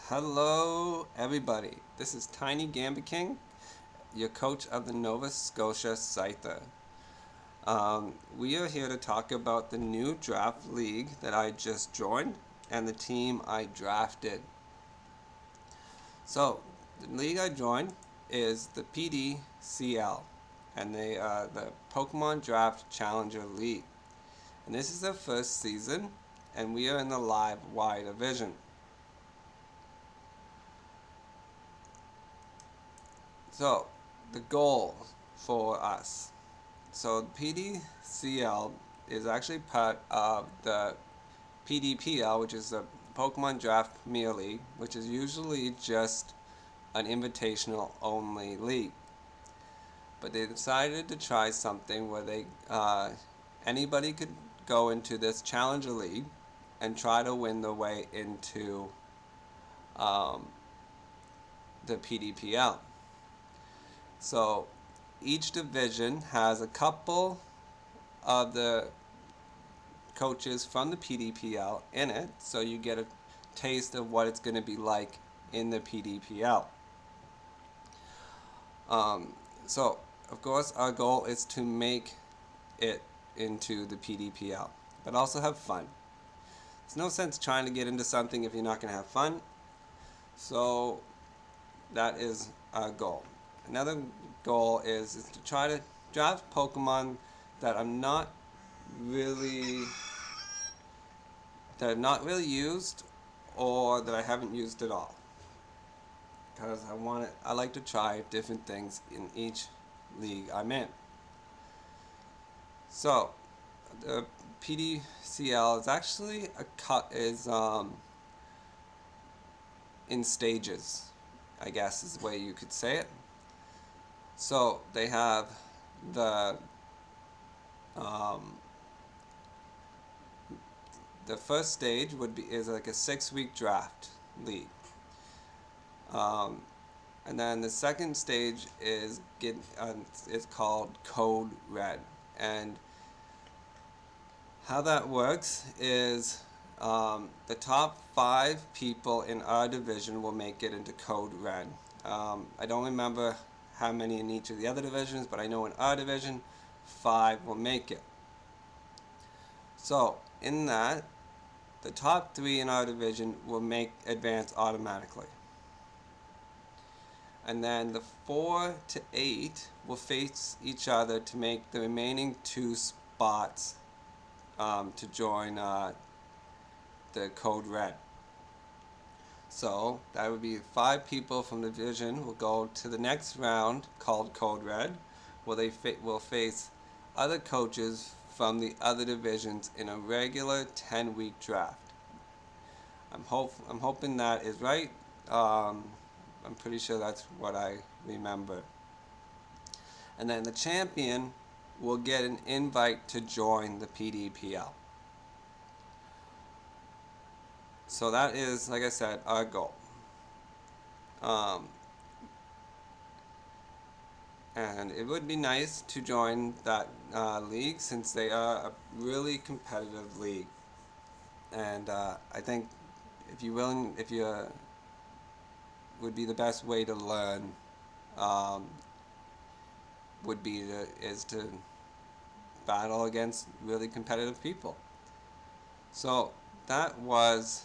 Hello, everybody. This is Tiny Gambit King, your coach of the Nova Scotia Scyther. We are here to talk about the new draft league that I just joined and the team I drafted. So, the league I joined is the PDCL, and they are the Pokemon Draft Challenger League. And this is their first season, and we are in the Live Y division. So, the goal for us. So, PDCL is actually part of the PDPL, which is the Pokemon Draft Premier League, which is usually just an invitational only league. But they decided to try something where anybody could go into this Challenger League and try to win their way into the PDPL. So each division has a couple of the coaches from the PDPL in it, so you get a taste of what it's going to be like in the PDPL. So, of course, our goal is to make it into the PDPL, but also have fun. There's no sense trying to get into something if you're not going to have fun. So, that is our goal. Another goal is to try to draft Pokemon that I'm not really used or that I haven't used at all, because I like to try different things in each league I'm in. So the PDCL is actually in stages, I guess is the way you could say it. So they have the first stage is like a 6-week draft league, and then the second stage is called Code Red. And how that works is the top 5 people in our division will make it into Code Red. I don't remember how many in each of the other divisions, but I know in our division 5 will make it. So in that, the top 3 in our division will advance automatically. And then the 4 to 8 will face each other to make the remaining 2 spots to join the Code Red. So that would be 5 people from the division will go to the next round called Code Red, where they will face other coaches from the other divisions in a regular 10-week draft. I'm hoping that is right. I'm pretty sure that's what I remember. And then the champion will get an invite to join the PDPL. So that is, like I said, our goal. And it would be nice to join that league, since they are a really competitive league. And I think if you would be the best way to learn is to battle against really competitive people. So that was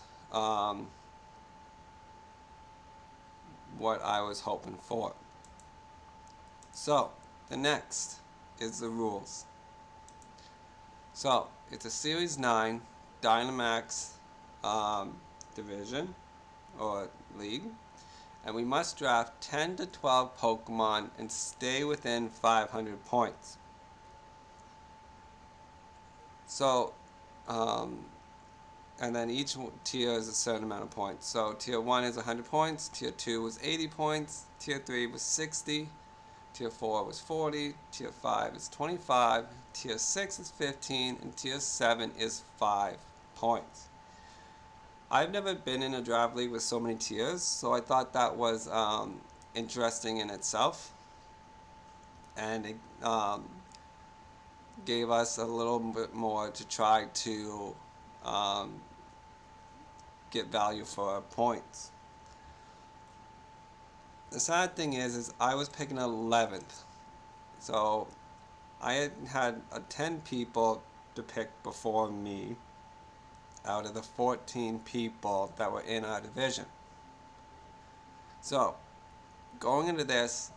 what I was hoping for. So the next is the rules. So it's a Series 9 Dynamax division or league, and we must draft 10 to 12 Pokemon and stay within 500 points. So, and then each tier is a certain amount of points. So tier 1 is 100 points, tier 2 was 80 points, tier 3 was 60, tier 4 was 40, tier 5 is 25, tier 6 is 15, and tier 7 is 5 points. I've never been in a draft league with so many tiers, so I thought that was interesting in itself. And it gave us a little bit more to try to get value for our points. the sad thing is I was picking 11th. So I had 10 people to pick before me out of the 14 people that were in our division. So going into this,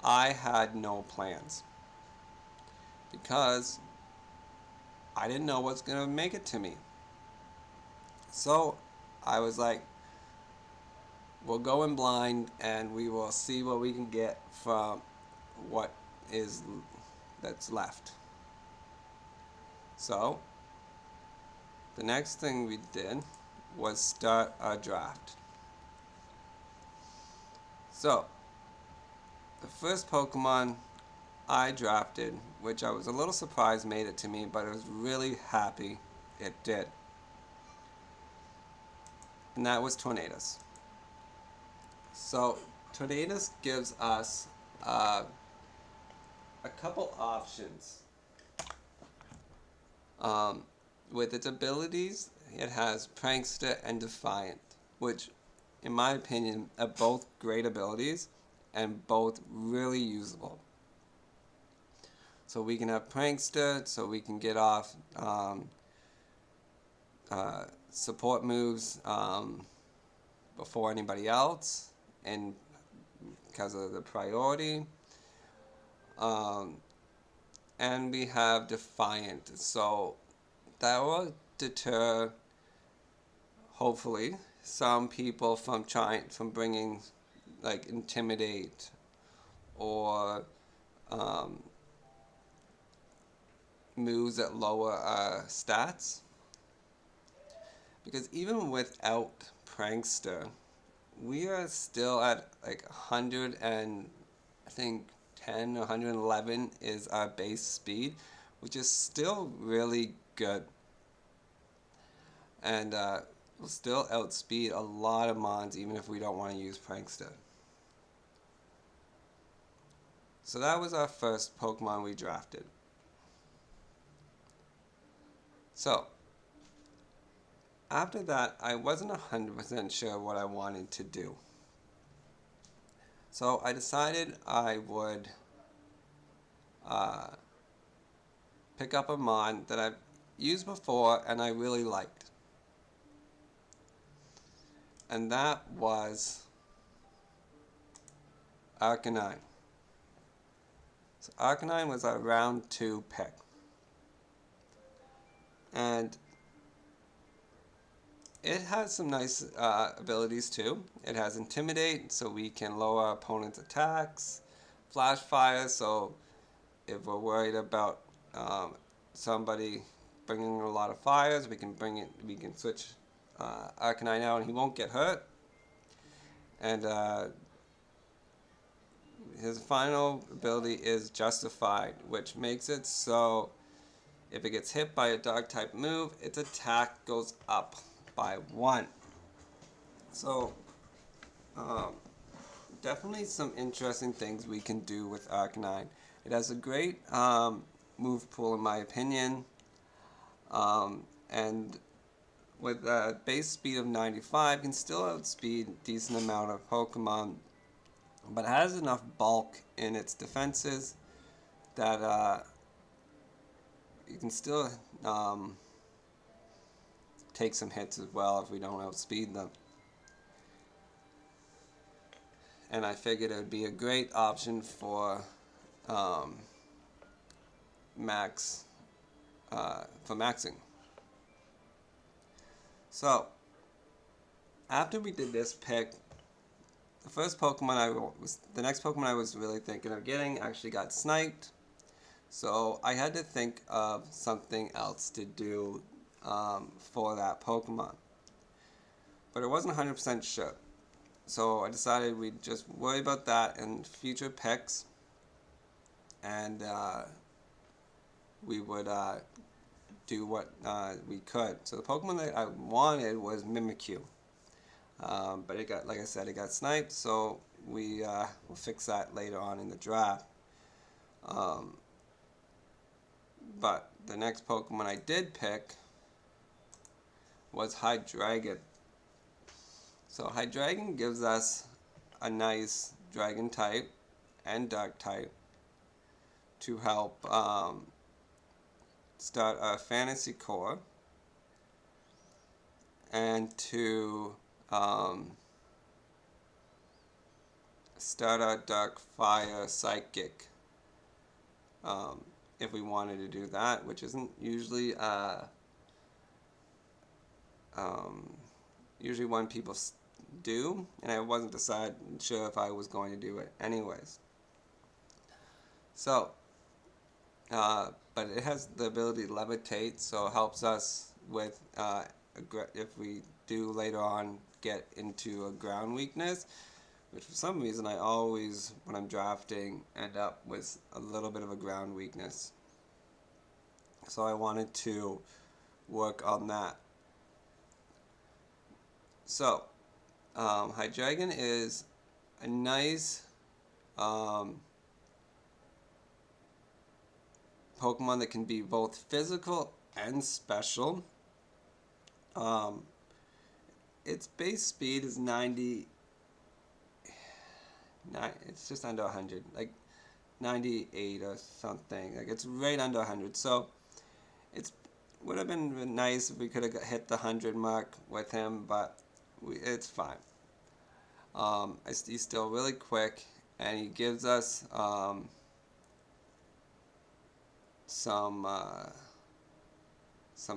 I had no plans because I didn't know what's going to make it to me. So I was like, we'll go in blind and we will see what we can get from what is that's left. So the next thing we did was start a draft. So the first Pokemon I drafted, which I was a little surprised made it to me, but I was really happy it did. And that was Tornadus. So Tornadus gives us a couple options. With its abilities, it has Prankster and Defiant, which, in my opinion, are both great abilities and both really usable. So we can have Prankster, so we can get off support moves before anybody else, and because of the priority. And we have Defiant, so that will deter, hopefully, some people from bringing, like, Intimidate or moves that lower stats. Because even without Prankster, we are still at like 100 and I think 10 or 111 is our base speed, which is still really good. And we'll still outspeed a lot of mons even if we don't want to use Prankster. So that was our first Pokemon we drafted. So after that, I wasn't 100% sure what I wanted to do. So I decided I would pick up a mon that I've used before and I really liked. And that was Arcanine. So Arcanine was our round 2 pick. And it has some nice abilities too. It has Intimidate, so we can lower our opponent's attacks. Flash Fire, so if we're worried about somebody bringing a lot of fires, we can switch Arcanine out and he won't get hurt. And his final ability is Justified, which makes it so if it gets hit by a dark type move, its attack goes up by 1. So definitely some interesting things we can do with Arcanine. It has a great move pool in my opinion, and with a base speed of 95 can still outspeed a decent amount of Pokemon, but it has enough bulk in its defenses that you can still take some hits as well if we don't outspeed them. And I figured it would be a great option for maxing. So after we did this pick, the next Pokemon I was really thinking of getting actually got sniped. So I had to think of something else to do for that Pokemon. But I wasn't 100% sure. So I decided we'd just worry about that in future picks. And we would do what we could. So the Pokemon that I wanted was Mimikyu. But it got, like I said, it got sniped, so we will fix that later on in the draft. But the next Pokemon I did pick was Hydreigon. So Hydreigon gives us a nice dragon type and dark type to help start a fantasy core and to start our dark fire psychic if we wanted to do that, which isn't usually usually one people do, and I wasn't sure if I was going to do it anyways. So, but it has the ability to levitate, so it helps us with if we do later on get into a ground weakness, which for some reason I always, when I'm drafting, end up with a little bit of a ground weakness. So I wanted to work on that. So, Hydreigon is a nice Pokemon that can be both physical and special. Its base speed is 90. It's just under 100, like 98 or something. Like it's right under 100. So it would have been nice if we could have hit the 100 mark with him, but it's fine. He's still really quick, and he gives us some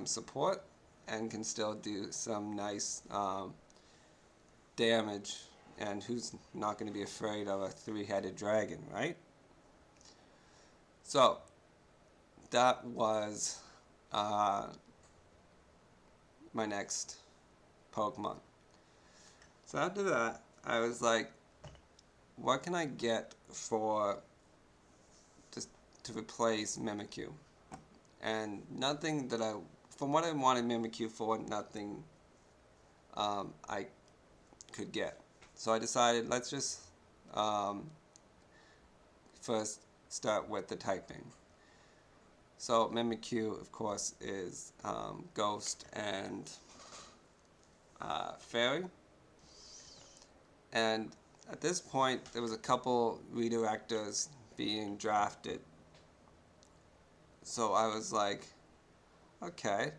support and can still do some nice damage. And who's not going to be afraid of a three-headed dragon, right? So that was my next Pokemon. So after that, I was like, what can I get for just to replace Mimikyu? And nothing that from what I wanted Mimikyu for, nothing I could get. So I decided, let's just first start with the typing. So Mimikyu, of course, is Ghost and Fairy. And at this point, there was a couple redirectors being drafted. So I was like, okay,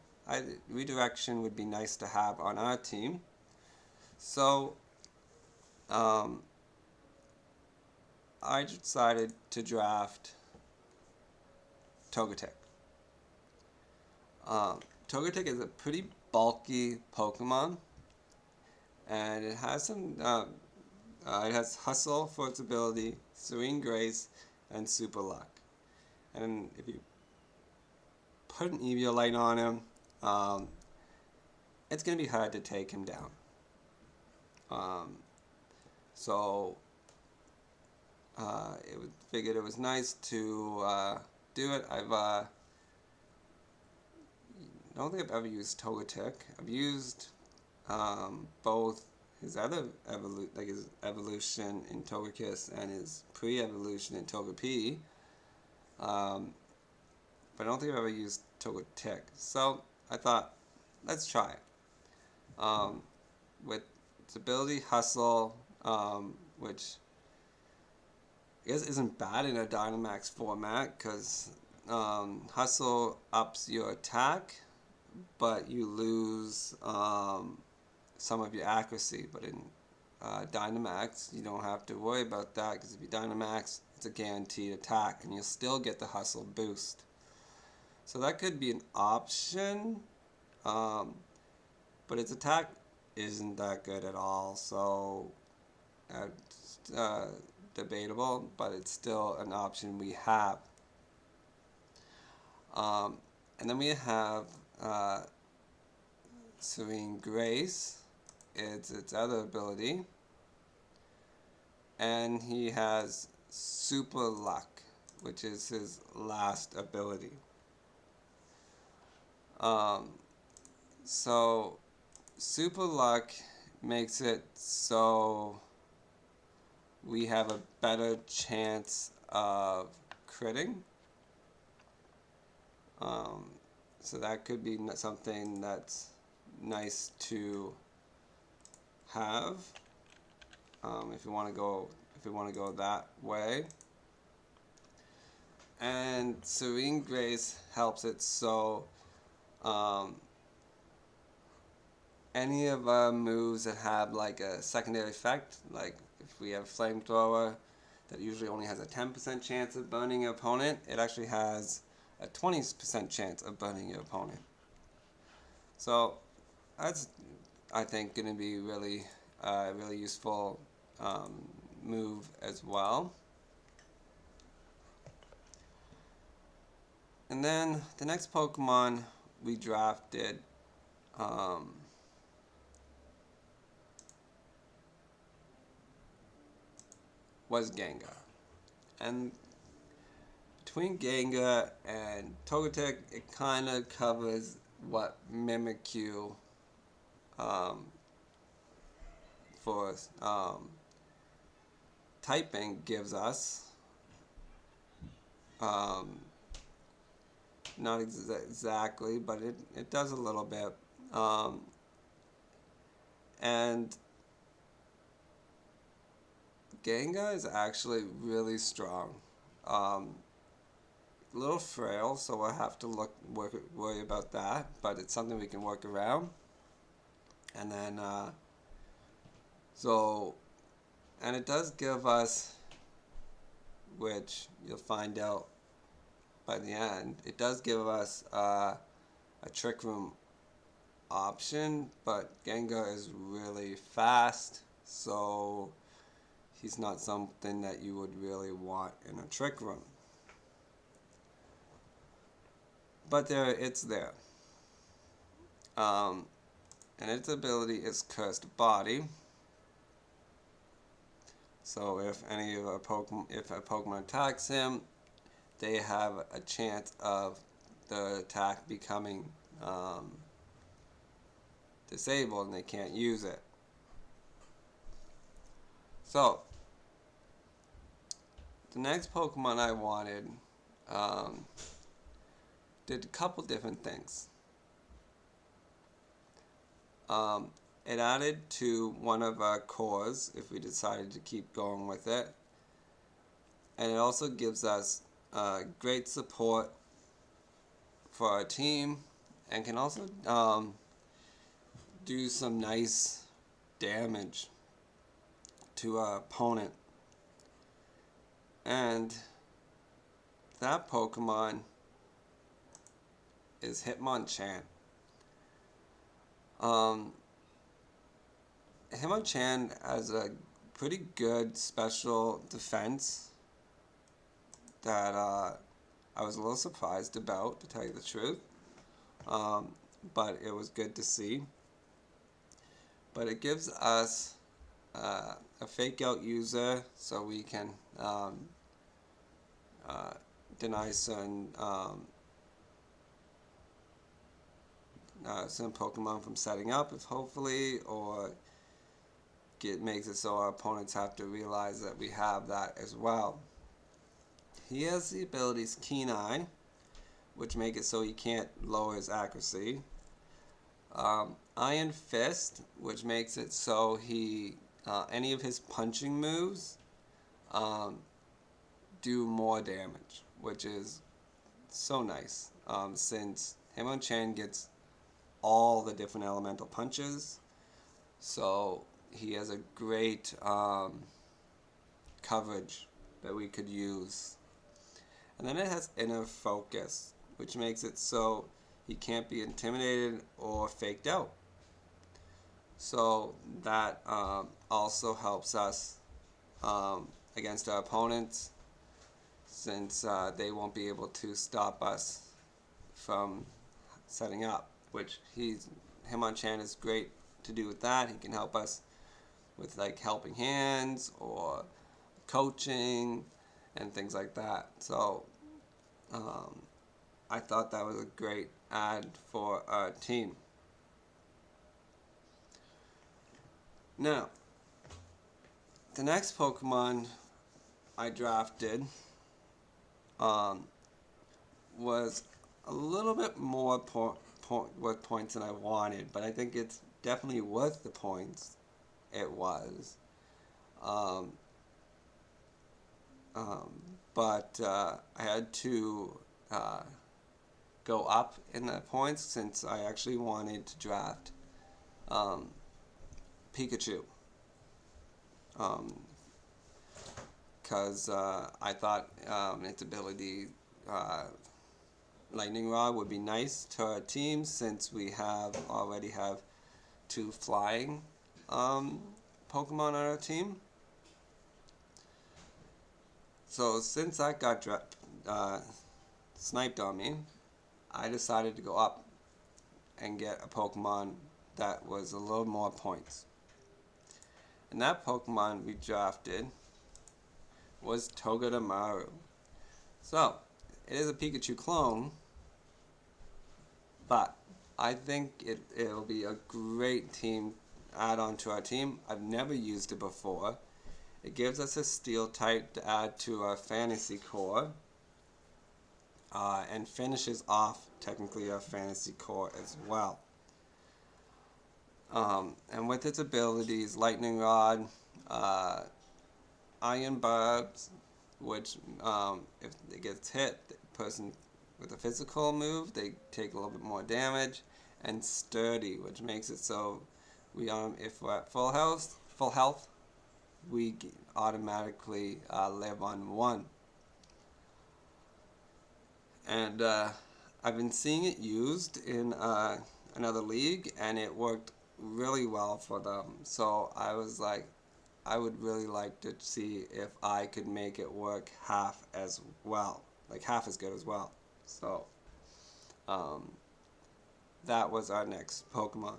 redirection would be nice to have on our team. So I decided to draft Togetic. Togetic is a pretty bulky Pokemon, and it has some. It has Hustle for its ability, Serene Grace, and Super Luck. And if you put an Eviolite on him, it's going to be hard to take him down. So figured it was nice to do it. I don't think I've ever used Togetic. I've used both his other his evolution in Togekiss and his pre-evolution in Togepi. But I don't think I've ever used Togetic. So I thought, let's try it. With its ability Hustle, which I guess isn't bad in a Dynamax format, because Hustle ups your attack, but you lose some of your accuracy. But in Dynamax, you don't have to worry about that, because if you Dynamax, it's a guaranteed attack, and you'll still get the Hustle boost. So that could be an option, but its attack isn't that good at all, so debatable, but it's still an option we have. And then we have Serene Grace. It's its other ability, and he has Super Luck, which is his last ability. So Super Luck makes it so we have a better chance of critting. So that could be something that's nice to have. if you want to go that way. And Serene Grace helps it so any of our moves that have like a secondary effect, like if we have Flamethrower that usually only has a 10% chance of burning your opponent, it actually has a 20% chance of burning your opponent. So that's, I think, going to be really useful move as well. And then the next Pokemon we drafted was Gengar. And between Gengar and Togetic, it kind of covers what Mimikyu for typing gives us. Not exactly, but it does a little bit. And Gengar is actually really strong. A little frail, so we'll have to worry about that, but it's something we can work around. And then, and it does give us, which you'll find out by the end, it does give us a Trick Room option, but Gengar is really fast, so he's not something that you would really want in a Trick Room. But it's there. And its ability is Cursed Body. So if a Pokemon attacks him, they have a chance of the attack becoming disabled and they can't use it. So the next Pokemon I wanted did a couple different things. It added to one of our cores if we decided to keep going with it. And it also gives us great support for our team and can also do some nice damage to our opponent. And that Pokemon is Hitmonchan. Hitmonchan has a pretty good special defense that I was a little surprised about, to tell you the truth. But it was good to see. But it gives us a fake out user so we can deny certain Pokemon from setting up, if hopefully, or makes it so our opponents have to realize that we have that as well. He has the abilities Keen Eye, which make it so he can't lower his accuracy. Iron Fist, which makes it so he any of his punching moves do more damage, which is so nice since Hitmonchan gets all the different elemental punches, so he has a great coverage that we could use. And then it has Inner Focus, which makes it so he can't be intimidated or faked out. So that also helps us against our opponents, since they won't be able to stop us from setting up, which Hitmonchan is great to do with that. He can help us with like helping hands or coaching and things like that. So I thought that was a great add for our team. Now, the next Pokemon I drafted was a little bit more worth points than I wanted, but I think it's definitely worth the points it was. Um, um, but I had to go up in the points since I actually wanted to draft um, Pikachu. Because I thought its ability, uh, Lightning Rod, would be nice to our team since we already have two flying Pokemon on our team. So since that got sniped on me, I decided to go up and get a Pokemon that was a little more points. And that Pokemon we drafted was Togedemaru. So, it is a Pikachu clone, but I think it'll be a great team add-on to our team. I've never used it before. It gives us a Steel type to add to our Fantasy Core, and finishes off technically our Fantasy Core as well. And with its abilities, Lightning Rod, Iron Barbs, which if it gets hit, the person with a physical move, they take a little bit more damage, and Sturdy, which makes it so we if we're at full health, we automatically live on 1. And I've been seeing it used in another league, and it worked really well for them. So I was like, I would really like to see if I could make it work half as well, like half as good as well. So that was our next Pokemon.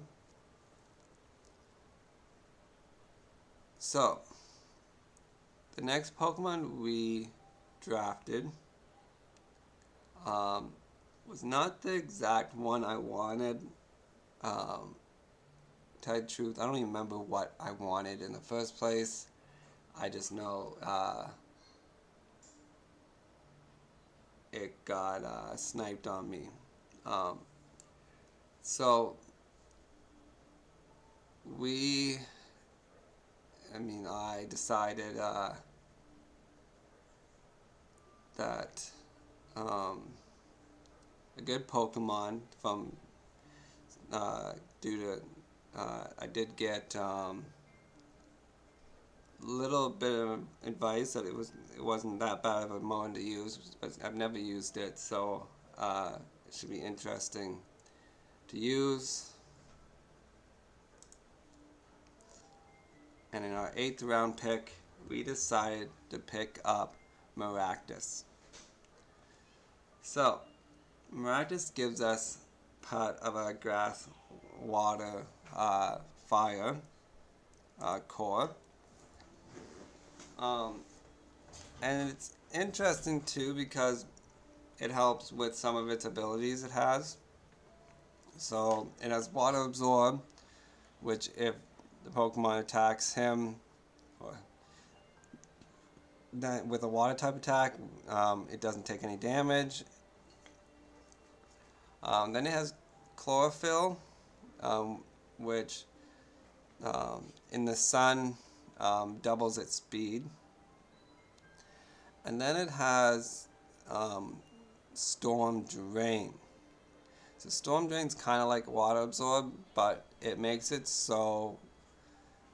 So the next Pokemon we drafted was not the exact one I wanted. To tell you the truth, I don't even remember what I wanted in the first place. I just know it got sniped on me. So I decided that a good Pokemon from due to I did get little bit of advice that it wasn't that bad of a Mon to use, but I've never used it, so it should be interesting to use. And in our 8th round pick, we decided to pick up Maractus. So, Maractus gives us part of our grass, water, fire core. And it's interesting too because it helps with some of its abilities it has. So it has Water Absorb, which if the Pokemon attacks him with a water type attack, it doesn't take any damage. Then it has Chlorophyll, which in the sun doubles its speed. And then it has Storm Drain. So Storm Drain's kind of like Water Absorb, but it makes it so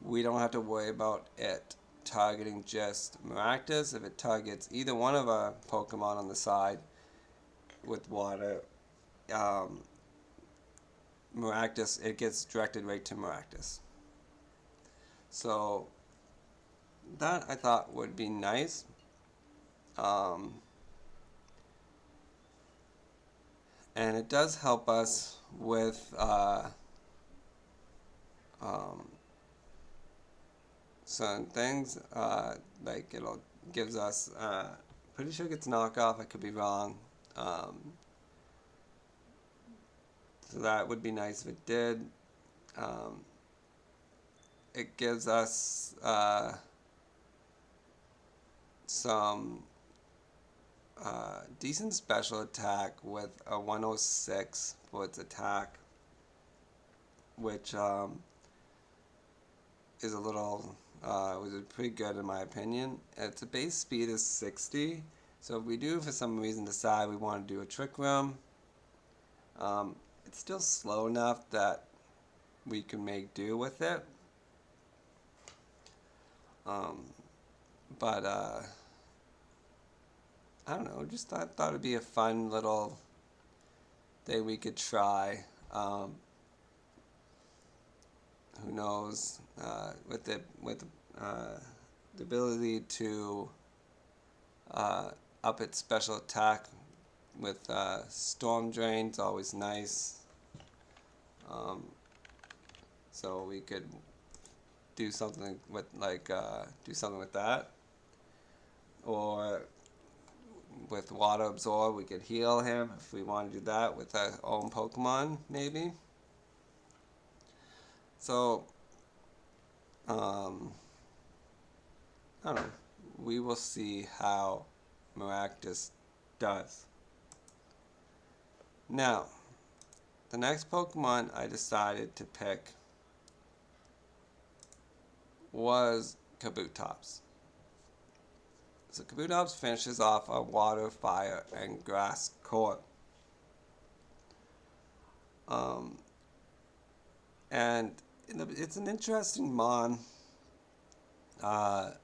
we don't have to worry about it targeting just Maractus. If it targets either one of our Pokemon on the side with water, Maractus, it gets directed right to Maractus. So that I thought would be nice. And it does help us with certain things, like it'll gives us, pretty sure it gets knockoff, I could be wrong. So that would be nice if it did. It gives us some decent special attack with a 106 for its attack, which is a little was pretty good in my opinion. Its base speed is 60, so if we do for some reason decide we want to do a Trick Room, it's still slow enough that we can make do with it. But I don't know, just thought it'd be a fun little thing we could try. Who knows? With the ability to up its special attack with Storm Drain, it's always nice. So we could do something with that, or with Water Absorb we could heal him if we want to do that with our own Pokemon maybe. So I don't know. We will see how Maractus does. Now, the next Pokemon I decided to pick was Kabutops. So Kabutops finishes off a Water, Fire, and Grass core. And it's an interesting mon. And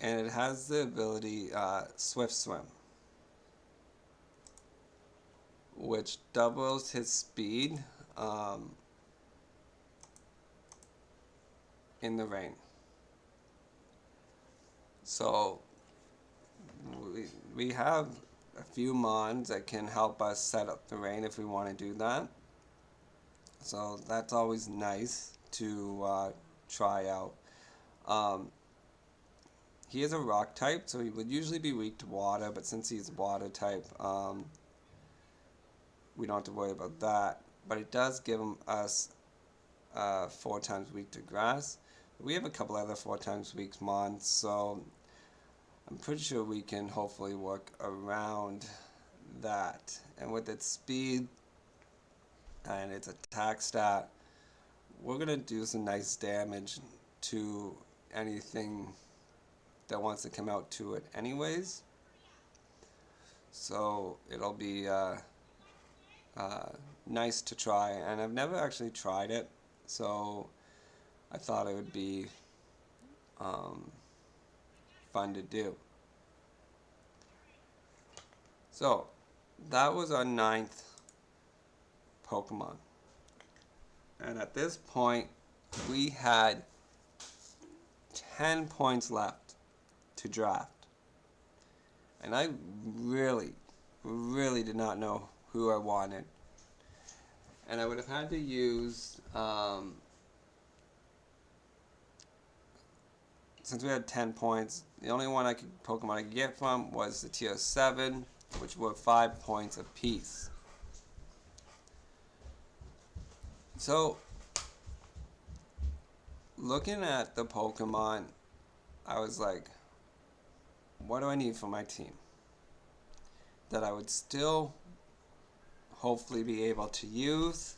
it has the ability Swift Swim, which doubles his speed in the rain. So we have a few mons that can help us set up the rain if we want to do that. So that's always nice to try out. He is a rock type, so he would usually be weak to water, but since he's water type, we don't have to worry about that. But it does give us 4 times weak to grass. We have a couple other 4 times weak mons, so I'm pretty sure we can hopefully work around that. And with its speed and its attack stat, we're going to do some nice damage to anything that wants to come out to it anyways. So it'll be nice to try, and I've never actually tried it, so I thought it would be fun to do. So that was our 9th Pokemon, and at this point we had 10 points left to draft, and I really did not know who I wanted, and I would have had to use since we had 10 points, the only one Pokemon I could get from was the tier 7, which were 5 points apiece. So, looking at the Pokemon, I was like, what do I need for my team that I would still hopefully be able to use,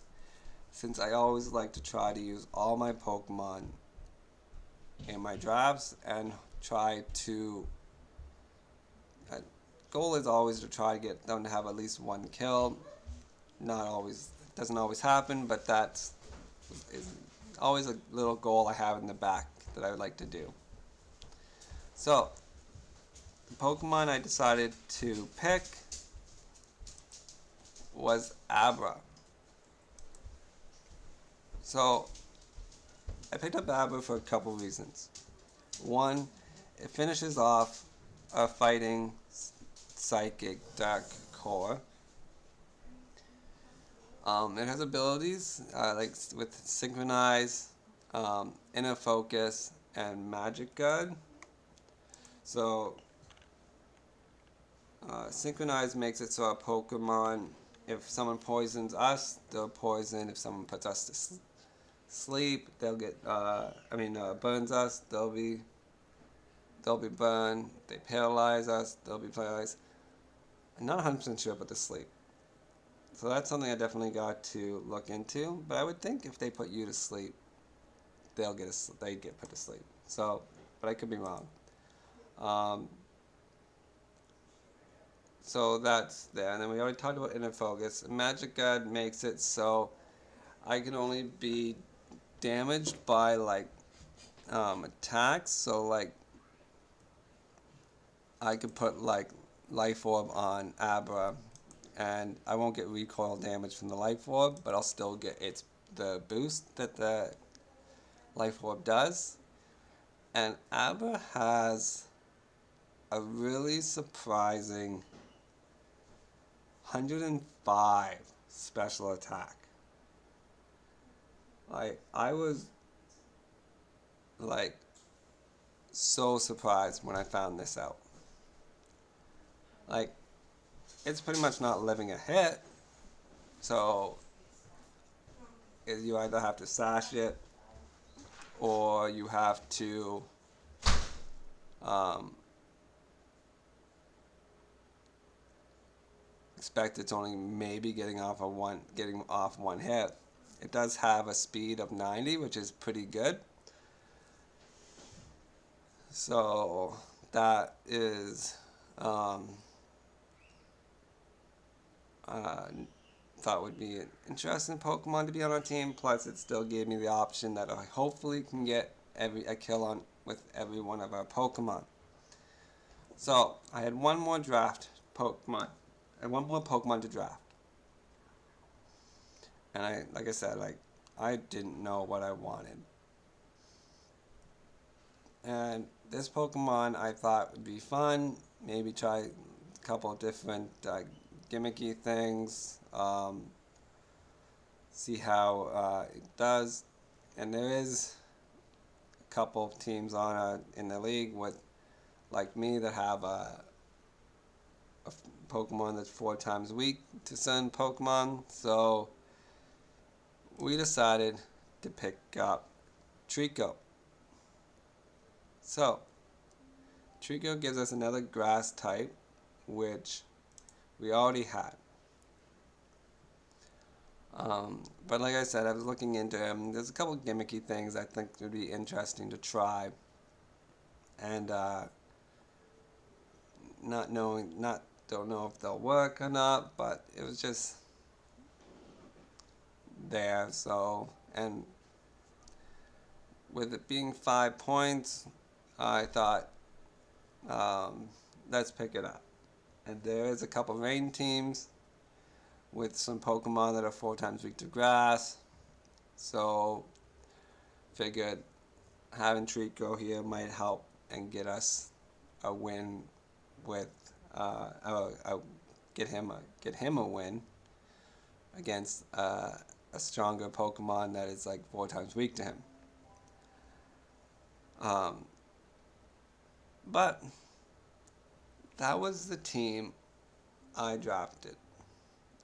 since I always like to try to use all my Pokemon in my drafts and try to goal is always to try to get them to have at least 1 kill. Not always, it doesn't always happen, but that's is always a little goal I have in the back that I would like to do. So the Pokemon I decided to pick was Abra. So I picked up Abra for a couple reasons. One, it finishes off a fighting psychic dark core. It has abilities like with Synchronize, Inner Focus, and Magic Guard. So Synchronize makes it so our Pokemon, if someone poisons us, they'll poison. If someone puts us to sleep, they'll get. Burns us, they'll be burned. They paralyze us, they'll be paralyzed. I'm not 100% sure about the sleep. So that's something I definitely got to look into. But I would think if they put you to sleep, they get put to sleep. So, but I could be wrong. Um, so that's there. And then we already talked about inner focus. Magic Guard makes it so I can only be damaged by like attacks. So like I could put like Life Orb on Abra, and I won't get recoil damage from the Life Orb, but I'll still get the boost that the Life Orb does. And Abra has a really surprising 105 special attack. Like I was like so surprised when I found this out. Like it's pretty much not living a hit, so you either have to sash it or you have to um, expect it's only maybe getting off one hit. It does have a speed of 90, which is pretty good. So that is thought would be an interesting Pokemon to be on our team. Plus, it still gave me the option that I hopefully can get a kill on with every one of our Pokemon. So I had one more Pokemon to draft, and like I said, I didn't know what I wanted, and this Pokemon I thought would be fun. Maybe try a couple of different gimmicky things. See how it does, and there is a couple of teams in the league with like me that have a Pokemon that's 4 times weak to send Pokemon, so we decided to pick up Trico. So Trico gives us another grass type, which we already had. But like I said, I was looking into him. There's a couple gimmicky things I think would be interesting to try, and don't know if they'll work or not. But it was just there. So, and with it being 5 points, I thought let's pick it up. And there is a couple rain teams with some Pokemon that are 4 times weak to grass. So figured having Trico here might help and get us a win with get him a win against a stronger Pokemon that is like 4 times weak to him. But that was the team I drafted.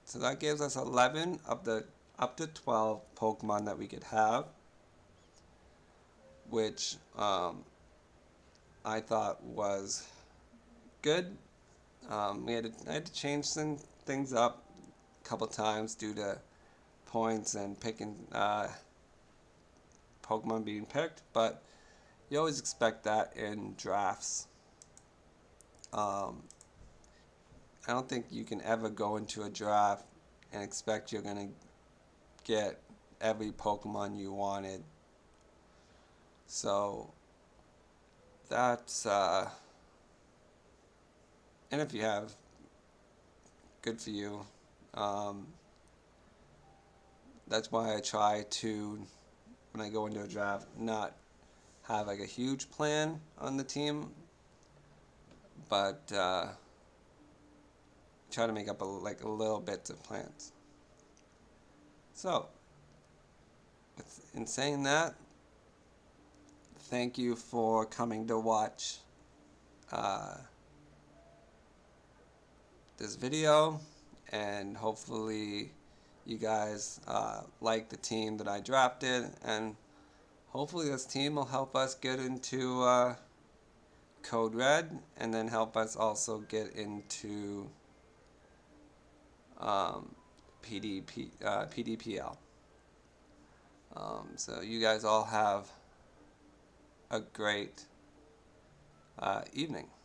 So that gives us 11 of the up to 12 Pokemon that we could have, which I thought was good. I had to change some things up a couple times due to points and picking Pokemon being picked, but you always expect that in drafts. I don't think you can ever go into a draft and expect you're going to get every Pokemon you wanted. So that's and if you have, good for you. That's why I try to, when I go into a draft, not have like a huge plan on the team, but try to make up a little bits of plans. So, in saying that, thank you for coming to watch this video, and hopefully you guys like the team that I drafted, and hopefully this team will help us get into Code Red, and then help us also get into PDPL. So you guys all have a great evening.